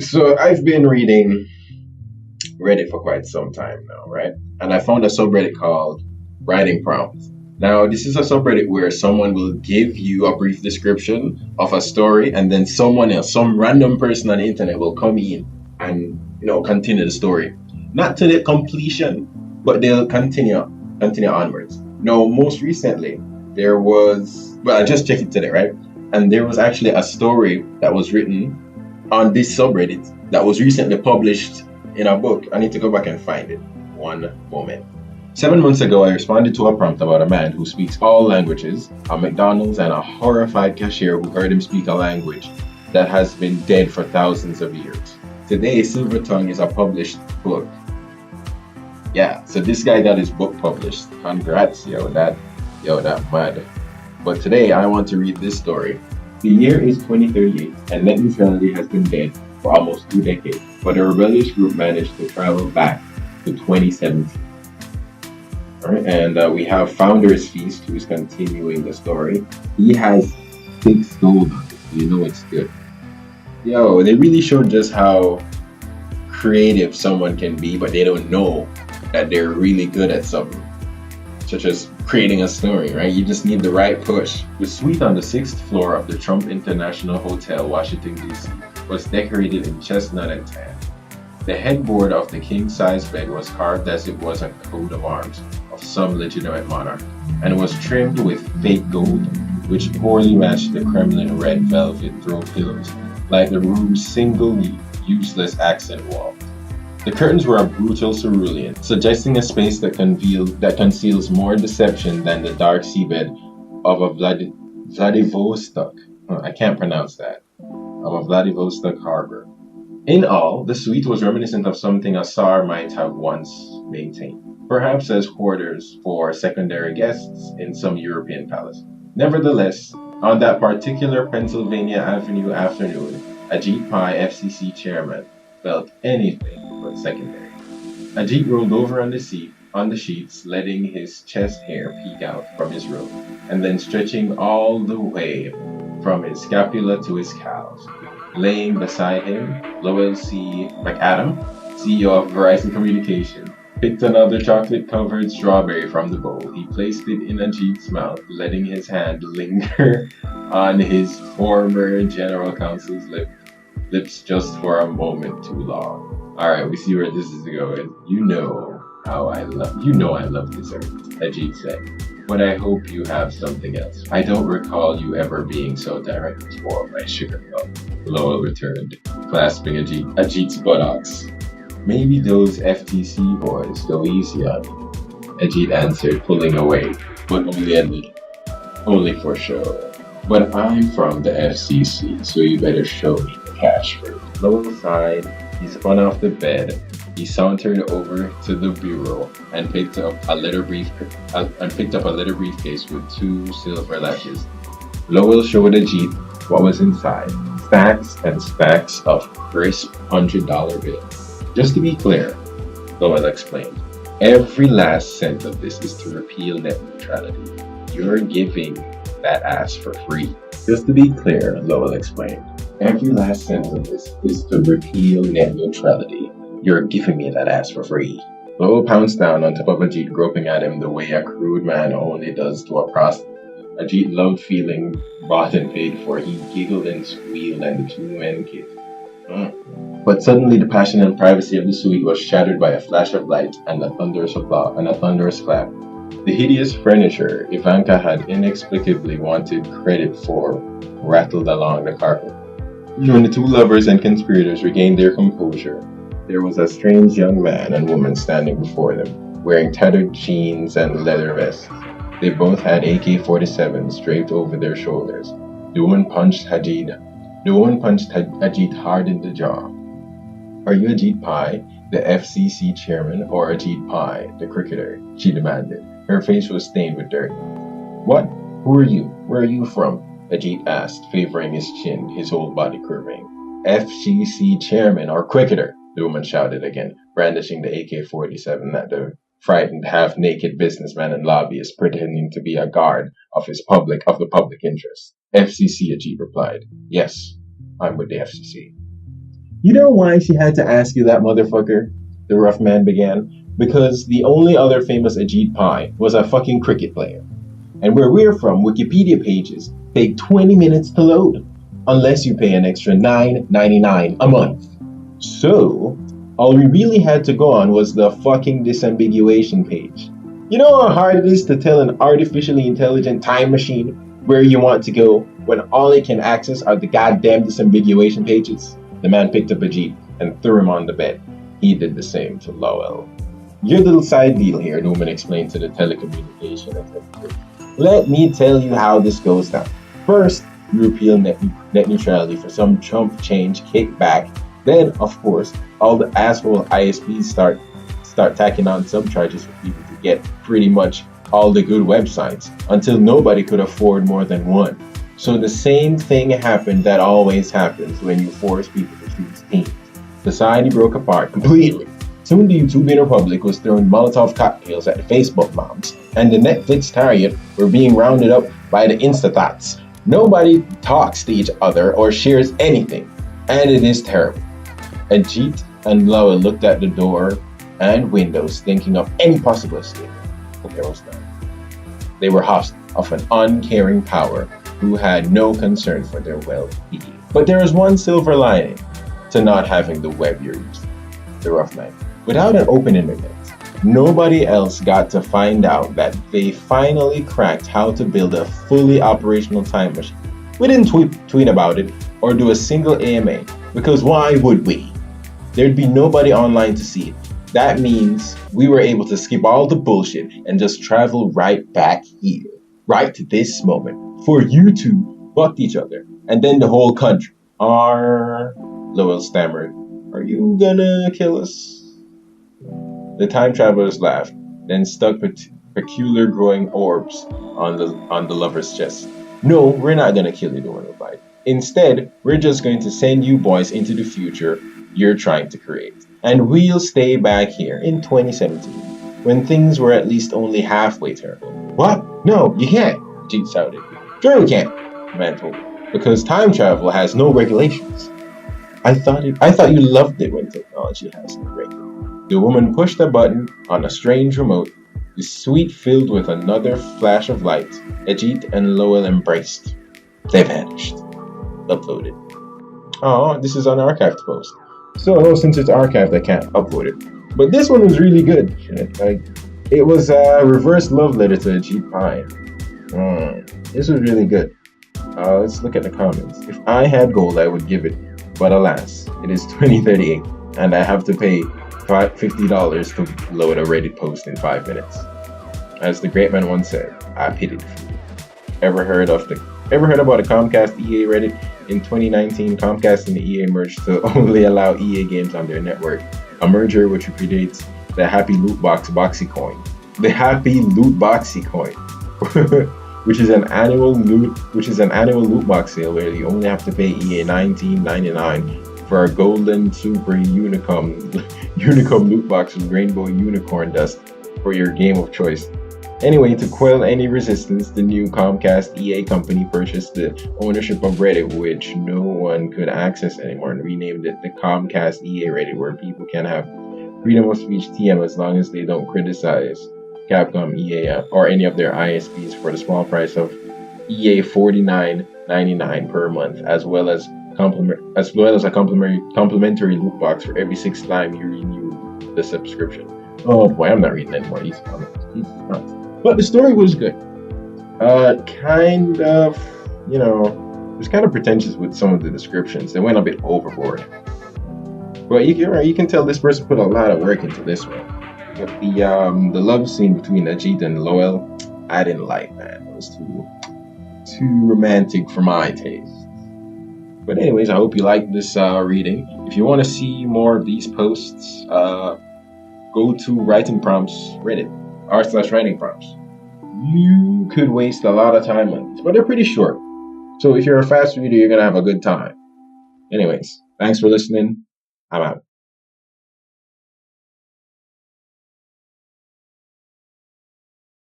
So I've been reading Reddit for quite some time now, right? And I found a subreddit called Writing Prompts. Now, this is a subreddit where someone will give you a brief description of a story, and then someone else, some random person on the internet, will come in and continue the story. Not to the completion, but they'll continue onwards. Now, most recently, there was I just checked it today, right? And there was actually a story that was written on this subreddit that was recently published in a book. I need to go back and find it. One moment. 7 months ago, I responded to a prompt about a man who speaks all languages, a McDonald's, and a horrified cashier who heard him speak a language that has been dead for thousands of years. Today, Silver Tongue is a published book. Yeah, so this guy got his book published. Congrats, that mad. But today, I want to read this story. The year is 2038, and net neutrality has been dead for almost 2 decades, but a rebellious group managed to travel back to 2017. All right, and we have Founder's Feast, who's continuing the story. He has 6 gold on it, so you know it's good. Yo, they really showed just how creative someone can be, but they don't know that they're really good at something, such as creating a story, right? You just need the right push. The suite on the 6th floor of the Trump International Hotel, Washington, D.C., was decorated in chestnut and tan. The headboard of the king-size bed was carved as it was a coat of arms of some legitimate monarch, and was trimmed with fake gold, which poorly matched the Kremlin red velvet throw pillows, like the room's single useless accent wall. The curtains were a brutal cerulean, suggesting a space that conceals more deception than the dark seabed of a Vladivostok. I can't pronounce that. Of a Vladivostok harbor. In all, the suite was reminiscent of something a Tsar might have once maintained, perhaps as quarters for secondary guests in some European palace. Nevertheless, on that particular Pennsylvania Avenue afternoon, Ajit Pai, FCC chairman, felt anything but secondary. Ajit rolled over on the sheets, letting his chest hair peek out from his robe, and then stretching all the way from his scapula to his calves. Laying beside him, Lowell C. McAdam, CEO of Verizon Communication, picked another chocolate-covered strawberry from the bowl. He placed it in Ajit's mouth, letting his hand linger on his former general counsel's lips just for a moment too long. Alright, we see where this is going. You know I love dessert, Ajit said. But I hope you have something else. I don't recall you ever being so direct before, my sugar plum, Lowell returned, clasping Ajit's buttocks. Maybe those FTC boys go easy on me, Ajit answered, pulling away, but only a little. Only for show. But I'm from the FCC, so you better show me the cash first. Lowell sighed. He spun off the bed. He sauntered over to the bureau and picked up a leather briefcase with 2 silver latches. Lowell showed Ajit what was inside: stacks and stacks of crisp $100 bills. Just to be clear, Lowell explained, every last cent of this is to repeal net neutrality. You're giving that ass for free. Just to be clear, Lowell explained, every last cent of this is to repeal net neutrality. You're giving me that ass for free. Lowell pounced down on top of Ajit, groping at him the way a crude man only does to a prostitute. Ajit loved feeling bought and paid for. He giggled and squealed, and the 2 men kissed. But suddenly the passion and privacy of the suite was shattered by a flash of light and a thunderous applause and a thunderous clap. The hideous furniture Ivanka had inexplicably wanted credit for rattled along the carpet. When the 2 lovers and conspirators regained their composure, there was a strange young man and woman standing before them, wearing tattered jeans and leather vests. They both had AK-47s draped over their shoulders. The woman punched Ajit hard in the jaw. Are you Ajit Pai, the FCC chairman, or Ajit Pai, the cricketer? She demanded. Her face was stained with dirt. What? Who are you? Where are you from? Ajit asked, favoring his chin, his whole body curving. FCC chairman or cricketer, the woman shouted again, brandishing the AK-47 at the frightened, half-naked businessman and lobbyist pretending to be a guard of the public interest. FCC, Ajit replied. Yes, I'm with the FCC. You know why she had to ask you that, motherfucker? The rough man began. Because the only other famous Ajit Pai was a fucking cricket player. And where we're from, Wikipedia pages take 20 minutes to load, unless you pay an extra $9.99 a month. So, all we really had to go on was the fucking disambiguation page. You know how hard it is to tell an artificially intelligent time machine where you want to go when all it can access are the goddamn disambiguation pages? The man picked up a Jeep and threw him on the bed. He did the same to Lowell. Your little side deal here, Newman explained to the telecommunication executive. Let me tell you how this goes down. First, you repeal net neutrality for some chump change kickback. Then, of course, all the asshole ISPs start tacking on subcharges for people to get pretty much all the good websites until nobody could afford more than one. So the same thing happened that always happens when you force people to choose teams. Society broke apart completely. Soon the Utopian Republic was throwing Molotov cocktails at the Facebook moms, and the Netflix Target were being rounded up by the Instathats. Nobody talks to each other or shares anything, and it is terrible. Ajit and Lowell looked at the door and windows, thinking of any possible escape, but there was none. They were hostile of an uncaring power who had no concern for their well-being. But there was one silver lining to not having the web you're using, the rough man. Without an open internet, nobody else got to find out that they finally cracked how to build a fully operational time machine. We didn't tweet about it or do a single AMA, because why would we? There'd be nobody online to see it. That means we were able to skip all the bullshit and just travel right back here, right to this moment, for you two fucked each other, and then the whole country. Lowell stammered, are you gonna kill us? The time travelers laughed, then stuck peculiar glowing orbs on the lover's chest. No, we're not gonna kill you, the one replied. Instead, we're just going to send you boys into the future you're trying to create. And we'll stay back here in 2017, when things were at least only halfway terrible. What? No, you can't, Jeet shouted. Sure we can, the man told me, because time travel has no regulations. I thought you loved it when technology has no regulations. The woman pushed a button on a strange remote, the suite filled with another flash of light. Ajit and Lowell embraced. They vanished. Uploaded. Oh, this is an archived post. So since it's archived, I can't upload it. But this one was really good. It was a reverse love letter to Ajit Pai. This was really good. Let's look at the comments. If I had gold, I would give it. But alas, it is 2038, and I have to pay $50 to load a Reddit post in 5 minutes. As the great man once said, I pity the fool. Ever heard about the Comcast EA Reddit? In 2019, Comcast and the EA merged to only allow EA games on their network, a merger which predates the Happy Loot Box Boxy Coin. The Happy Loot Boxy Coin, which is an annual loot box sale where you only have to pay EA $19.99 for a golden super unicum loot box with rainbow unicorn dust for your game of choice. Anyway, to quell any resistance, the new Comcast EA company purchased the ownership of Reddit, which no one could access anymore, and renamed it the Comcast EA Reddit, where people can have freedom of speech TM as long as they don't criticize Capcom, EA, or any of their ISPs for the small price of EA $49.99 per month, as well as a complimentary loot box for every 6th time you renew the subscription. Oh boy, I'm not reading any more of these comments. But the story was good. It was kind of pretentious with some of the descriptions. They went a bit overboard. But you can tell this person put a lot of work into this one. But the love scene between Ajit and Lowell, I didn't like, man. It was too romantic for my taste. But anyways, I hope you liked this reading. If you want to see more of these posts, go to WritingPrompts Reddit r/WritingPrompts. You could waste a lot of time on this, but they're pretty short. So if you're a fast reader, you're gonna have a good time. Anyways, thanks for listening. I'm out.